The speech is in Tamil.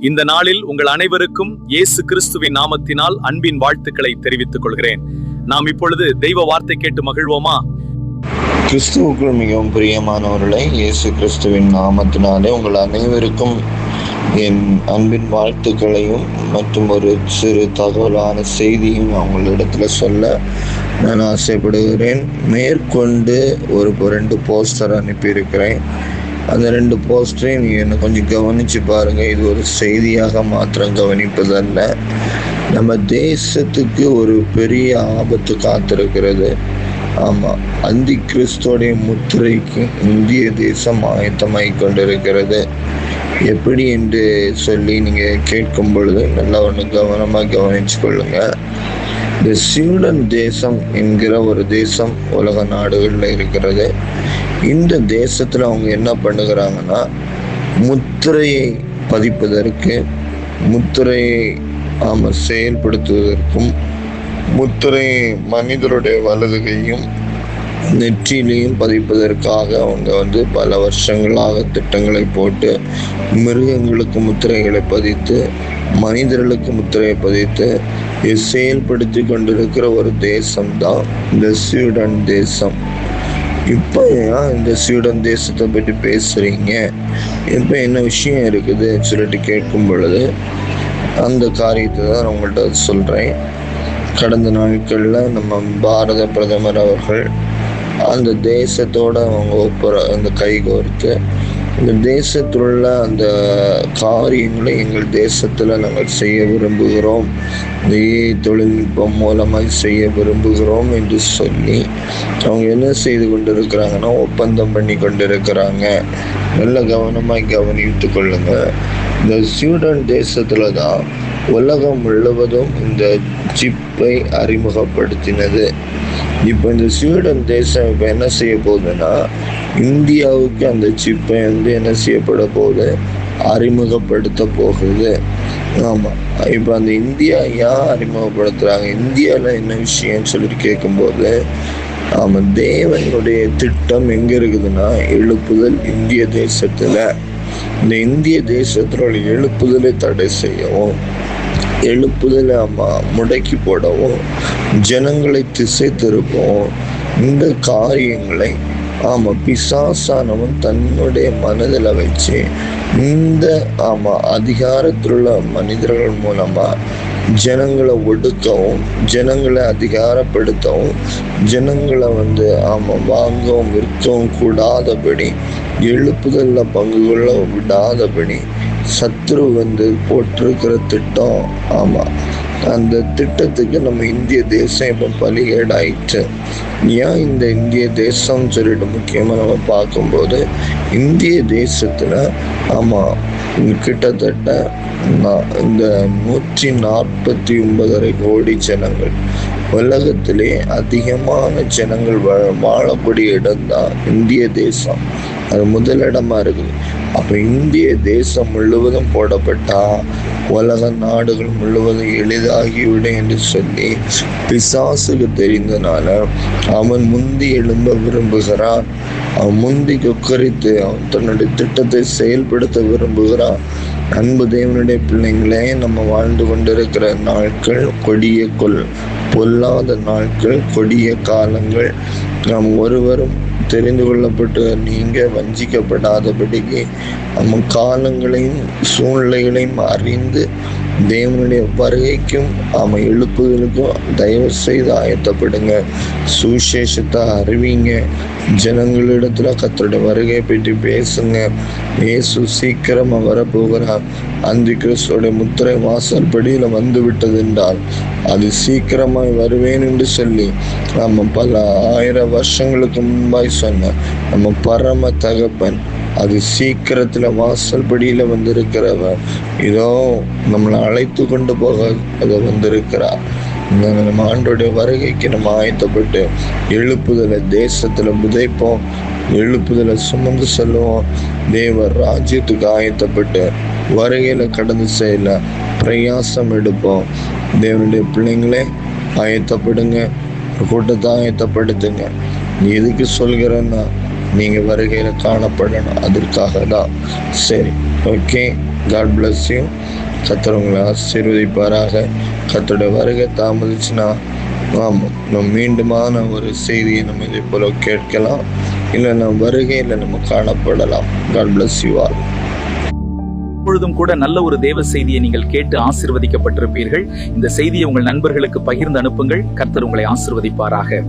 இந்த நாளில் உங்கள் அனைவருக்கும் இயேசு கிறிஸ்துவின் நாமத்தினால் அன்பின் வாழ்த்துக்களை தெரிவித்துக் கொள்கிறேன். நாம் இப்பொழுது தெய்வ வார்த்தை கேட்டு மகிழ்வோமா? கிறிஸ்துவுக்குள் மிகவும் பிரியமானவர்களை, இயேசு கிறிஸ்துவின் நாமத்தினாலே உங்கள் அனைவருக்கும் என் அன்பின் வாழ்த்துக்களையும் மற்றும் ஒரு சிறு தகவலான செய்தியும் அவங்களிடத்துல சொல்ல நான் ஆசைப்படுகிறேன். மேற்கொண்டு ஒரு 2 போஸ்டர் அனுப்பியிருக்கிறேன். அந்த 2 போஸ்டரையும் நீங்கள் என்ன கொஞ்சம் கவனித்து பாருங்கள். இது ஒரு செய்தியாக மாத்திரம் கவனிப்பதல்ல. நம்ம தேசத்துக்கு ஒரு பெரிய ஆபத்து காத்திருக்கிறது. ஆமாம், அந்தி கிறிஸ்துவோடைய முத்திரைக்கு இந்திய தேசம் ஆயத்தமாகி கொண்டிருக்கிறது. எப்படி என்று சொல்லி நீங்கள் கேட்கும் பொழுது நல்லா ஒன்று கவனமாக கவனிச்சு கொள்ளுங்க. இந்த ஸ்வீடன் தேசம் என்கிற ஒரு தேசம் உலக நாடுகளில் இருக்கிறது. இந்த தேசத்தில் அவங்க என்ன பண்ணுகிறாங்கன்னா, முத்திரையை பதிப்பதற்கு, முத்திரையை செயல்படுத்துவதற்கும், முத்திரையை மனிதருடைய வலதுகையும் நெற்றிலையும் பதிப்பதற்காக அவங்க பல வருஷங்களாக திட்டங்களை போட்டு மிருகங்களுக்கு முத்திரைகளை பதித்து மனிதர்களுக்கு முத்திரையை பதித்து செயல்படுத்தி கொண்டிருக்கிற ஒரு தேசம்தான் இந்த ஸ்வீடன் தேசம். இப்போ ஏன் இந்த ஸ்வீடன் தேசத்தை பற்றி பேசுறீங்க, இப்போ என்ன விஷயம் இருக்குது சொல்லிட்டு கேட்கும் பொழுது அந்த காரியத்தை தான் நான் உங்கள்கிட்ட சொல்கிறேன். கடந்த நாட்களில் நம்ம பாரத பிரதமர் அவர்கள் அந்த தேசத்தோட அவங்க அந்த கைகோர்த்து இந்த தேசத்தில் உள்ள அந்த காரியங்களை எங்கள் தேசத்தில் நாங்கள் செய்ய விரும்புகிறோம், தொழில்நுட்பம் மூலமாக செய்ய விரும்புகிறோம் என்று சொல்லி அவங்க என்ன செய்து கொண்டிருக்கிறாங்கன்னா, ஒப்பந்தம் பண்ணி கொண்டிருக்கிறாங்க. நல்ல கவனமாக கவனித்து கொள்ளுங்க. இந்த ஸ்வீடன் தேசத்தில் தான் உலகம் முழுவதும் இந்த சிப்பை அறிமுகப்படுத்தினது. இப்போ இந்த ஸ்வீடன் தேசம் இப்போ என்ன செய்ய போகுதுன்னா, இந்தியாவுக்கு அந்த சிப்பை என்ன செய்யப்பட போகுது, அறிமுகப்படுத்த போகுது. ஆமாம், இப்போ அந்த இந்தியா ஏன் அறிமுகப்படுத்துகிறாங்க, இந்தியாவில் என்ன விஷயம்னு சொல்லிட்டு கேட்கும்போது, தேவனுடைய திட்டம் எங்கே இருக்குதுன்னா, எழுப்புதல் இந்திய தேசத்தில். இந்த இந்திய தேசத்தில் எழுப்புதலை தடை செய்யவும், எழுப்புதலை முடக்கி போடவும், ஜனங்களை திசை திருப்பவும், இந்த காரியங்களை பிசாசானவன் தன்னுடைய மனதில் வச்சு இந்த அதிகாரத்திலுள்ள மனிதர்கள் மூலமா ஜனங்களை ஒடுக்கவும், ஜனங்களை அதிகாரப்படுத்தவும், ஜனங்களை வாங்கவும் விற்கவும் கூடாதபடி, எழுப்புதல்ல பங்கு கொள்ள விடாதபடி சத்ரு போட்டிருக்கிற திட்டம். அந்த திட்டத்துக்கு நம்ம இந்திய தேசம் இப்போ பலிகேடாயிடுச்சு. ஏன் இந்த இந்திய தேசம் சொல்லிட்டு முக்கியமாக நம்ம பார்க்கும்போது, இந்திய தேசத்தில் கிட்டத்தட்ட இந்த 149 கோடி ஜனங்கள், உலகத்திலே அதிகமான ஜனங்கள் வாழக்கூடிய இடம்தான் இந்திய தேசம். அது முதலிடமா இருக்குது. அப்போ இந்திய தேசம் முழுவதும் போடப்பட்டா உலக நாடுகள் முழுவதும் எளிதாகிவிடும் என்று சொல்லி பிசாசுக்கு தெரிந்தனால அவன் முந்தி எழும்ப விரும்புகிறான். அவன் முந்தி கொக்கரித்து அவன் தன்னுடைய திட்டத்தை செயல்படுத்த விரும்புகிறான். அன்பு தேவனுடைய பிள்ளைங்களே, நம்ம வாழ்ந்து கொண்டிருக்கிற நாட்கள் கொடிய பொல்லாத நாட்கள், கொடிய காலங்கள். நாம் ஒருவரும் தெரிந்து கொள்ளப்பட்டு நீங்க வஞ்சிக்கப்படாதபடிக்கு நம்ம காலங்களையும் சூழ்நிலைகளையும் அறிந்து தேவனுடைய வருகைக்கும் எழுப்புதலுக்கும் தயவு செய்து ஆயத்தப்படுங்க. சுவிசேஷத்தை அறிவிங்க. ஜனங்களிடத்துல கர்த்தருடைய வருகையை பற்றி பேசுங்க. இயேசு சீக்கிரமா வரப்போகிறார். அந்தி கிறிஸ்துவோட முத்திரை வாசல் படியில வந்து விட்டது என்றால் அது சீக்கிரமாய் வருவேன் என்று சொல்லி நம்ம பல 1000 வருஷங்களுக்கு முன்பாய் சொன்ன நம்ம பரம தகப்பன் அது சீக்கிரத்துல வாசல் படியில வந்திருக்கிறவர் இதோ நம்மளை அழைத்து கொண்டு போக அது வந்திருக்கிறார். நம்ம ஆண்டோடைய வருகைக்கு நம்ம ஆயத்தப்பட்டு எழுப்புதலை தேசத்துல புதைப்போம், எழுப்புதலை சுமந்து செல்லுவோம். தேவர் ராஜ்யத்துக்கு ஆயத்தப்பட்டு வருகையில கடந்து செய்யல பிரயாசம் எடுப்போம். தேவனுடைய பிள்ளைங்களே ஆயத்தப்படுங்க, கூட்டத்தை ஆயத்தப்படுத்துங்க. நீ எதுக்கு சொல்கிறேன்னா, நீங்க வருகையில காணப்படணும். அதற்காக தான். சரி, ஓகே. God bless you. கர்த்தர் உங்களை ஆசீர்வதிப்பாராக. கர்த்தருடைய வருகை தாமதிச்சுன்னா ஆமாம், நம்ம மீண்டுமான ஒரு செய்தியை நம்ம இதே போல கேட்கலாம், இல்லை நம்ம வருகையில் நம்ம காணப்படலாம். God bless you all. இப்பொழுதும் கூட நல்ல ஒரு தேவ செய்தியை நீங்கள் கேட்டு ஆசீர்வதிக்கப்பட்டிருப்பீர்கள். இந்த செய்தியை உங்கள் நண்பர்களுக்கு பகிர்ந்து அனுப்புங்கள். கர்த்தர் உங்களை ஆசீர்வதிப்பாராக.